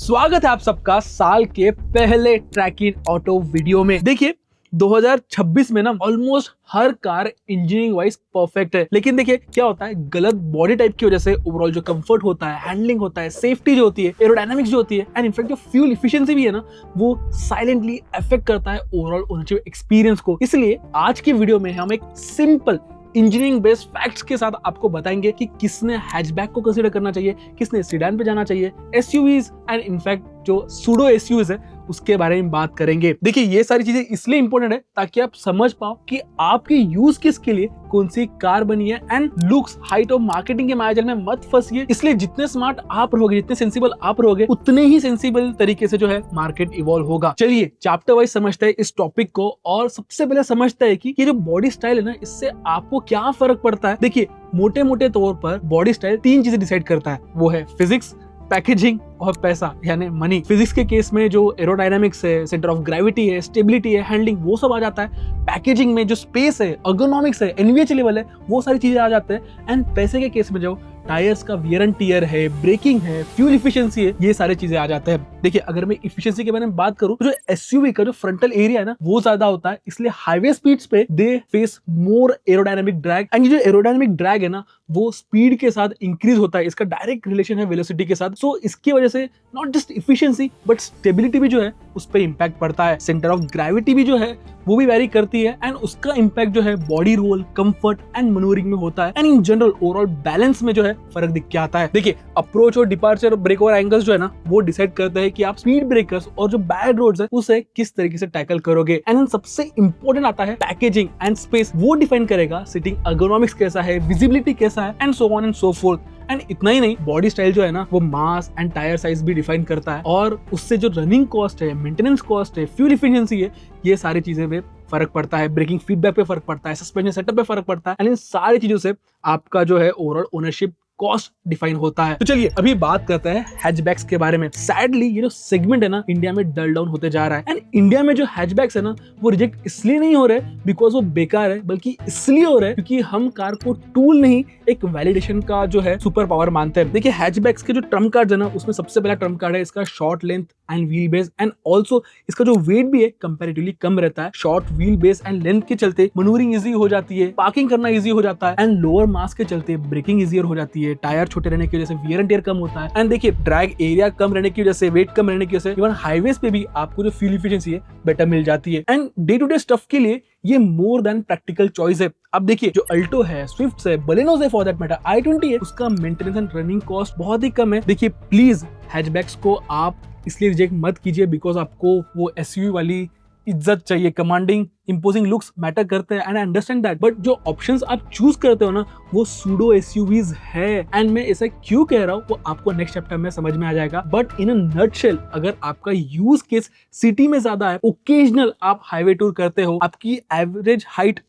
स्वागत है आप सबका साल के पहले ट्रैक इन ऑटो वीडियो में। देखिए 2026 में ना ऑलमोस्ट हर कार इंजीनियरिंग वाइज परफेक्ट है, लेकिन देखिए क्या होता है, गलत बॉडी टाइप की वजह से ओवरऑल जो कंफर्ट होता है, हैंडलिंग होता है, सेफ्टी जो होती है, एरोडायनामिक्स जो होती है एंड इनफैक्ट जो फ्यूल इफिशिएंसी भी है ना, वो साइलेंटली अफेक्ट करता है ओवरऑल ओनरशिप एक्सपीरियंस को। इसलिए आज की वीडियो में हम एक सिंपल इंजीनियरिंग बेस्ड फैक्ट्स के साथ आपको बताएंगे कि किसने हैचबैक को कंसीडर करना चाहिए, किसने सेडान पे जाना चाहिए, एसयूवीज एंड इनफैक्ट जो सूडो एसयूवीज है उसके बारे में बात करेंगे। देखिए ये सारी चीजें इसलिए इंपॉर्टेंट है ताकि आप समझ पाओ कि आपके यूज केस के लिए कौन सी कार बनी है एंड लुक्स, हाइट और मार्केटिंग के मायाजाल में मत फंसिए। इसलिए जितने स्मार्ट आप रहोगे, जितने सेंसिबल आप रहोगे, उतने ही सेंसिबल तरीके से जो है मार्केट इवॉल्व होगा। चलिए चैप्टर वाइज समझते हैं इस टॉपिक को और सबसे पहले समझते हैं कि ये जो बॉडी स्टाइल है ना, इससे आपको क्या फर्क पड़ता है। देखिए मोटे मोटे तौर पर बॉडी स्टाइल तीन चीजें डिसाइड करता है, वो है फिजिक्स, पैकेजिंग और पैसा यानी मनी। फिजिक्स के केस में जो एरोडायनामिक्स है, सेंटर ऑफ ग्रेविटी है, स्टेबिलिटी है, हैंडलिंग, वो सब आ जाता है। पैकेजिंग में जो स्पेस है, अर्गोनॉमिक्स है, एनवीएच लेवल है, वो सारी चीजें आ जाते हैं। एंड पैसे के केस में जो टायर्स का वियर एंड टियर है, ब्रेकिंग है, फ्यूल इफिशिएंसी है, ये सारी चीजें आ जाते हैं। देखिए अगर मैं इफिशिएंसी के बारे में बात करूं तो जो एसयूवी का जो फ्रंटल एरिया है ना, वो ज्यादा होता है, इसलिए हाईवे स्पीड्स पे they face more aerodynamic drag. And ये जो एरोडायनामिक ड्रैग है ना, वो स्पीड के साथ इंक्रीज होता है, इसका डायरेक्ट रिलेशन है वेलोसिटी के साथ। सो इसकी वजह से not just efficiency but stability भी जो है उस पर इंपैक्ट पड़ता है। सेंटर ऑफ ग्रेविटी भी जो है वो भी वेरी करती है एंड उसका इंपैक्ट जो है body roll, comfort and manoeuvring में होता है। And in general overall balance में जो है फर्क दिख के आता है। देखिए अप्रोच और डिपार्चर ब्रेक ओवर एंगल्स जो है ना, वो डिसाइड करते हैं कि आप स्पीड ब्रेकर्स और जो बैड रोड्स है उसे किस तरीके से टैकल करोगे। एंड सबसे इंपॉर्टेंट आता है पैकेजिंग एंड स्पेस। वो डिफाइन करेगा सिटिंग अर्गोनॉमिक्स कैसा है, विजिबिलिटी कैसा है and so on and so fourth. And इतना ही नहीं, बॉडी स्टाइल जो है ना, वो मास एंड टायर साइज भी डिफाइन करता है और उससे जो रनिंग कॉस्ट है, मेंटेनेंस कॉस्ट है, फ्यूल इफिशिएंसी है, ये सारी चीजें पे फर्क पड़ता है। ब्रेकिंग फीडबैक पे फर्क पड़ता है, सस्पेंशन सेटअप पे फर्क पड़ता है। एंड इन सारी चीजों से आपका जो है ओवरऑल ओनरशिप कॉस्ट डिफाइन होता है। तो चलिए अभी बात करते हैं हैचबैक्स के बारे में। सैडली ये जो सेगमेंट है ना, इंडिया में डल डाउन होते जा रहा है। एंड इंडिया में जो हैचबैक्स है ना, वो रिजेक्ट इसलिए नहीं हो रहे बिकॉज वो बेकार है, बल्कि इसलिए हो रहे क्योंकि हम कार को टूल नहीं, एक वैलिडेशन का जो है सुपर पावर मानते हैं। देखिए हैचबैक्स के जो ट्रम्प कार्ड है ना, उसमें सबसे पहला ट्रम्प कार्ड है इसका short length and wheel base. And also इसका जो वेट भी है कंपैरेटिवली कम रहता है। Short wheel base and length के चलते मनूवरिंग इजी हो जाती है, पार्किंग करना इजी हो जाता है एंड लोअर मास के चलते ब्रेकिंग इजियर हो जाती है। टायर छोटे रहने की वजह से वियर एंड टियर कम होता है। एंड देखिए ड्रैग एरिया कम रहने की वजह से, वेट कम रहने की वजह से इवन हाईवेज पे भी आपको जो फ्यूल इफिशिएंसी है बेटर मिल जाती है। And day to day stuff के लिए ये मोर देन प्रैक्टिकल चॉइस है। अब देखिए जो अल्टो है, स्विफ्ट है, बलेनोज है, फॉर दैट मैटर i20 है, उसका मेंटेनेंस एंड रनिंग कॉस्ट बहुत ही कम है। देखिए प्लीज हैचबैक्स को आप इसलिए रिजेक्ट मत कीजिए बिकॉज आपको वो एसयूवी वाली इज्जत चाहिए। कमांडिंग, इंपोजिंग लुक्स मैटर करते हैं and I understand that, but जो ऑप्शंस आप चूज करते हो ना, वो सूडो एसयूवीज है। एंड मैं ऐसा क्यों कह रहा हूँ वो आपको नेक्स्ट चैप्टर में समझ में आ जाएगा। बट इन अ नटशेल, अगर आपका यूज केस सिटी में ज्यादा है, ओकेजनल आप हाईवे टूर करते हो, आपकी एवरेज हाइट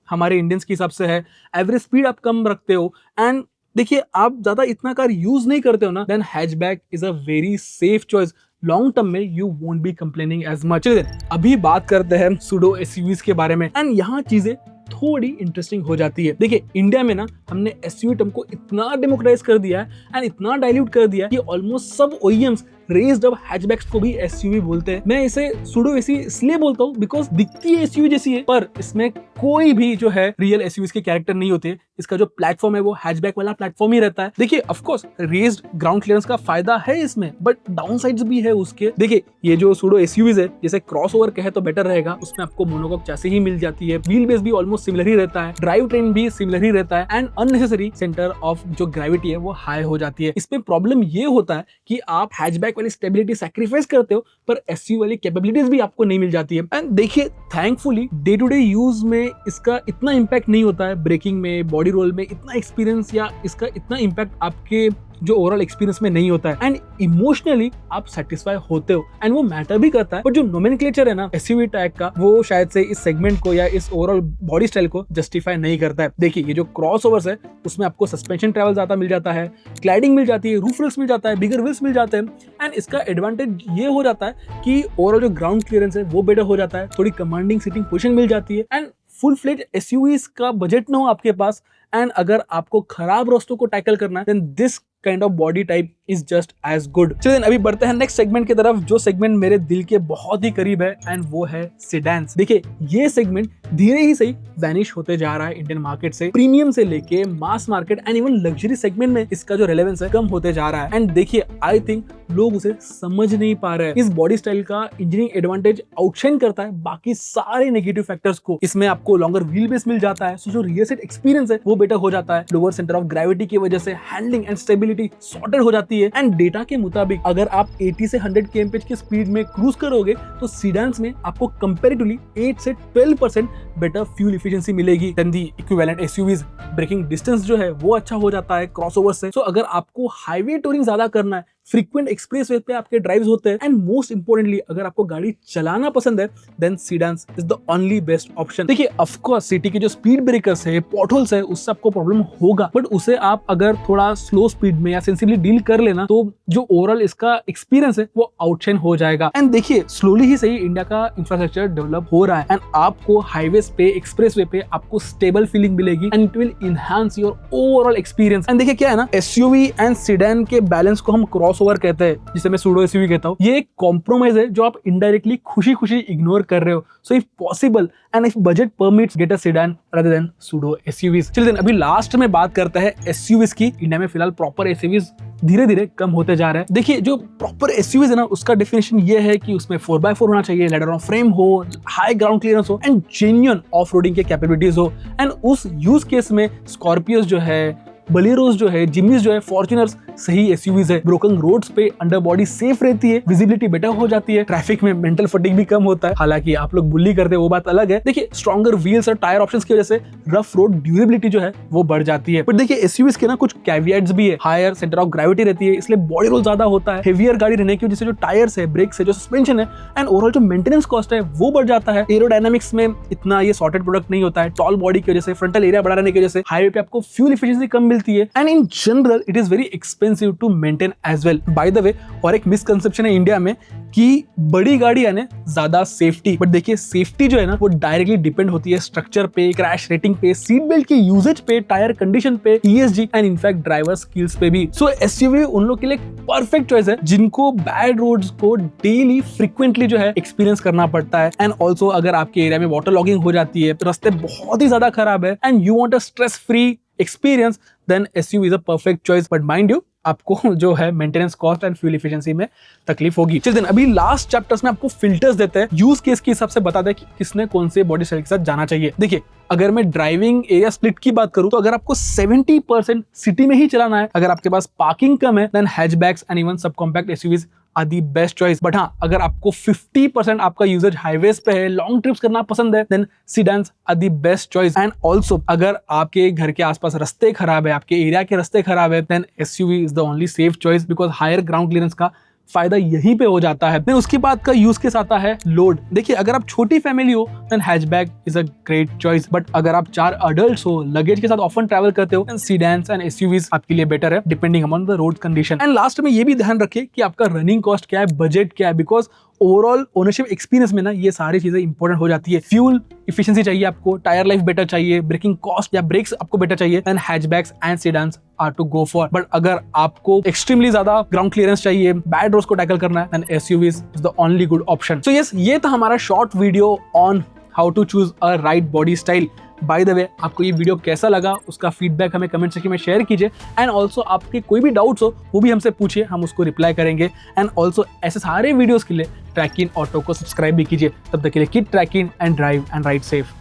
हमारे इंडियंस के हिसाब से है, एवरेज स्पीड आप कम रखते हो एंड देखिए आप ज्यादा इतना कार यूज नहीं करते हो ना, then hatchback is a very safe choice. Long term में you won't be complaining as much. अभी बात करते हैं सूडो एसयूवीज के बारे में एंड यहाँ चीजें थोड़ी इंटरेस्टिंग हो जाती है। देखिए इंडिया में ना हमने एसयूवी टर्म को इतना डेमोक्राइज कर दिया है एंड इतना डाइल्यूट कर दिया है कि ऑलमोस्ट सब ओईएम्स रेज्ड अप हैचबैक्स को भी एसयूवी बोलते हैं। मैं इसे सूडो एसयूवी इसलिए बोलता हूँ बिकॉज दिखती है एसयूवी जैसी है, पर इसमें कोई भी जो है रियल एसयूवीज के कैरेक्टर नहीं होते। इसका जो प्लेटफॉर्म है वो हैचबैक वाला प्लेटफॉर्म ही रहता है। देखिए of course raised ground clearance का फायदा है इसमें, बट डाउन साइड्स भी है उसके। देखिए ये जो सूडो एसयूवीज है, जैसे क्रॉसओवर कहे तो बेटर रहेगा, उसमें आपको मोनोकॉक चैसी ही मिल जाती है, व्हील बेस भी ऑलमोस्ट सिमिलर ही रहता है, ड्राइव ट्रेन भी सिमिलर ही रहता है एंड अननेसेसरी सेंटर ऑफ जो ग्रेविटी है वो हाई हो जाती है। इसमें प्रॉब्लम ये होता है कि आप हैचबैक वाली स्टेबिलिटी सैक्रिफाइस करते हो, पर एसयूवी वाली कैपेबिलिटीज भी आपको नहीं मिल जाती है। एंड देखिए thankfully day to day use में इसका इतना इंपैक्ट नहीं होता है, ब्रेकिंग में, बॉडी रोल में इतना एक्सपीरियंस या इसका इतना इंपैक्ट आपके जो ओवरऑल एक्सपीरियंस में नहीं होता है एंड इमोशनली आप सेटिस्फाई होते हो एंड वो मैटर भी करता है। बट जो नोमेनक्लेचर है ना एसयूवी टैग का, वो शायद से इस सेगमेंट को या इस ओवरऑल बॉडी स्टाइल को जस्टिफाई नहीं करता है। देखिए ये जो क्रॉसओवर्स है उसमें आपको सस्पेंशन ट्रैवल ज्यादा मिल जाता है, क्लाइडिंग मिल जाती है, रूफ रेल्स मिल जाता है, बिगर व्हील्स मिल जाते हैं एंड इसका एडवांटेज ये हो जाता है कि ओवरऑल जो ग्राउंड क्लियरेंस है वो बेटर हो जाता है, थोड़ी कमांडिंग सीटिंग पोजीशन मिल जाती है एंड फुल फ्लेज एसयूवीज का बजट ना हो आपके पास एंड अगर आपको खराब रास्तों को टैकल करना है, then this kind of body type is just as good. चलिए अभी बढ़ते हैं नेक्स्ट सेगमेंट की तरफ, जो सेगमेंट मेरे दिल के बहुत ही करीब है, एंड वो है सेडान्स। देखिए ये सेगमेंट धीरे ही सही वैनिश होते जा रहा है इंडियन मार्केट से। प्रीमियम से लेके mass market and even luxury segment में इसका जो रेलेवेंस है कम होते जा रहा है। एंड देखिए आई थिंक लोग उसे समझ नहीं पा रहे हैं। इस बॉडी स्टाइल का इंजीनियरिंग एडवांटेज आउटशाइन करता है बाकी सारे नेगेटिव फैक्टर्स को। इसमें आपको लॉन्गर व्हील बेस मिल जाता है, सो जो रियर सीट एक्सपीरियंस है वो बेटर हो जाता है। लोअर सेंटर ऑफ ग्रेविटी की वजह से हैंडलिंग एंड स्टेबिलिटी सॉर्टेड हो जाती है। एंड डेटा के मुताबिक अगर आप 80 से 100 kmph की स्पीड में क्रूज करोगे तो सीडान्स में आपको कंपैरेटिवली 8 से 12% बेटर फ्यूल एफिशिएंसी मिलेगी देन दी इक्विवेलेंट एसयूवीज। ब्रेकिंग डिस्टेंस जो है वो अच्छा हो जाता है क्रॉसओवर से। सो अगर आपको हाईवे टूरिंग ज्यादा करना है, फ्रीक्वेंट एक्सप्रेसवे पे आपके ड्राइव्स होते हैं, एंड मोस्ट इंपोर्टेंटली अगर आपको गाड़ी चलाना पसंद है, then sedans is the only best option. देखिए ऑफ कोर्स सिटी के जो स्पीड ब्रेकर्स है, पॉटहोल्स है, उससे आपको प्रॉब्लम होगा, बट उसे आप अगर थोड़ा स्लो स्पीड में या सेंसिबली डील कर लेना तो जो ओवरऑल इसका एक्सपीरियंस है वो आउटशाइन हो जाएगा। एंड देखिए स्लोली ही सही इंडिया का इंफ्रास्ट्रक्चर डेवलप हो रहा है, एंड आपको हाईवेज पे, एक्सप्रेसवे पे आपको स्टेबल फीलिंग मिलेगी, and it will enhance your overall experience. And देखिए क्या है ना, एसयूवी एंड सीडान के बैलेंस को हम क्रॉसओवर कहते हैं, जिसे मैं सूडो एसयूवी कहता हूँ। ये एक कॉम्प्रोमाइज है जो आप इनडायरेक्टली खुशी खुशी इग्नोर कर रहे हो। So if possible and if budget permits, get a sedan rather than pseudo SUVs. चलिए अभी लास्ट में बात करते हैं एसयूवीज की। इंडिया में फिलहाल प्रॉपर एसयूवीज धीरे धीरे कम होते जा रहे हैं। देखिए जो प्रॉपर एसयूवीज है ना, उसका डेफिनेशन ये है कि उसमें 4x4 होना चाहिए, लेडर ऑन फ्रेम हो, हाई ग्राउंड क्लियरेंस हो, एंड जेन्युइन ऑफ रोडिंग के कैपेबिलिटीज हो। एंड उस यूज केस में स्कॉर्पियोज जो है, बलेरोस जो है, जिम्नीज जो है, फॉर्च्यूनर्स सही एसयूवीज है। ब्रोकन रोड्स पे अंडर बॉडी सेफ रहती है, विजिबिलिटी बेटर हो जाती है, ट्रैफिक में मेंटल फटीग भी कम होता है। हालांकि आप लोग बुल्ली करते हैं वो बात अलग है। देखिए स्ट्रॉन्गर व्हील्स और टायर ऑप्शंस की वजह से रफ रोड ड्यूरेबिलिटी जो है वो बढ़ जाती है। बट देखिए एसयूवीज के ना कुछ कैविएट्स भी है। हायर सेंटर ऑफ ग्रेविटी रहती है, इसलिए बॉडी रोल ज्यादा होता है। हेवियर गाड़ी रहने की वजह से जो टायर्स है, ब्रेक्स है, जो सस्पेंशन है, एंड ओवरऑल जो मेंटेनेंस कॉस्ट है वो बढ़ जाता है। एरोडायनामिक्स में इतना ये सॉर्टेड प्रोडक्ट नहीं होता है। टॉल बॉडी की वजह से, फ्रंटल एरिया बड़ा रहने की वजह से हाईवे पे आपको फ्यूल एफिशिएंसी कम मिलती है, and in general it is very expensive to maintain as well. By the way, और एक मिसकंसेप्शन है इंडिया में कि बड़ी गाड़ी यानी ज्यादा सेफ्टी, बट देखिए सेफ्टी जो है ना वो डायरेक्टली डिपेंड होती है स्ट्रक्चर पे, क्रैश रेटिंग पे, सीट बेल्ट की यूजेज पे, टायर कंडीशन पे, ESG and in fact driver skills पे भी। सो एसयूवी उन लोग के लिए परफेक्ट चॉइस है जिनको बैड रोड्स को डेली फ्रीक्वेंटली जो है एक्सपीरियंस करना पड़ता है। एंड ऑल्सो अगर आपके एरिया में वाटर लॉगिंग हो जाती है, रास्ते बहुत ही ज्यादा खराब है, and you want a stress free experience, then SUV is a perfect choice. But mind you आपको जो है maintenance cost and fuel efficiency में तकलीफ होगी। चलिए अभी लास्ट चैप्टर्स में आपको फिल्टर्स देते हैं, यूज केस के हिसाब से बता दें कि किसने कौन से बॉडी स्टाइल के साथ जाना चाहिए। देखिए अगर मैं ड्राइविंग एरिया स्प्लिट की बात करूं तो अगर आपको 70% सिटी में ही चलाना है, अगर आपके पास पार्किंग कम है, then hatchbacks and even subcompact SUVs are the best choice. But हाँ, अगर आपको 50% आपका यूजेज हाईवेज पे है, लॉन्ग ट्रिप्स करना पसंद है, then sedans are the best choice. And also अगर आपके घर के आसपास रास्ते खराब है, आपके एरिया के रास्ते खराब है, then SUV is the only safe choice, because higher ground clearance का फायदा यहीं पे हो जाता है। देन उसके बाद का यूज केस आता है लोड। देखिए अगर आप छोटी फैमिली हो then hatchback is a great choice, but अगर आप 4 अडल्ट्स हो, लगेज के साथ ऑफन ट्रैवल करते हो, देन सीडान्स एंड एसयूवीज आपके लिए बेटर है depending upon the road condition. And last में ये भी ध्यान रखिए कि आपका रनिंग कॉस्ट क्या है, बजट क्या है, बिकॉज ओवरऑल ओनरशिप एक्सपीरियंस में ना ये सारी चीजें इंपॉर्टेंट हो जाती है। फ्यूल एफिशिएंसी चाहिए आपको, टायर लाइफ बेटर चाहिए, ब्रेकिंग कॉस्ट या ब्रेक्स आपको बेटर चाहिए, then hatchbacks and sedans are to go for. But अगर आपको एक्सट्रीमली ज्यादा ग्राउंड क्लियरेंस चाहिए, बैड रोड्स को टैकल करना है, then SUVs is the only good option. So yes, ये था हमारा short video on how to choose a right body style. By the way, आपको ये वीडियो कैसा लगा उसका फीडबैक हमें कमेंट सेक्शन में शेयर कीजिए, एंड ऑल्सो आपके कोई भी डाउट्स हो वो भी हमसे पूछिए, हम उसको रिप्लाई करेंगे। एंड ऑल्सो ऐसे सारे वीडियोस के लिए ट्रैक इन ऑटो को सब्सक्राइब भी कीजिए। तब तक के लिए keep trekking and drive and ride safe.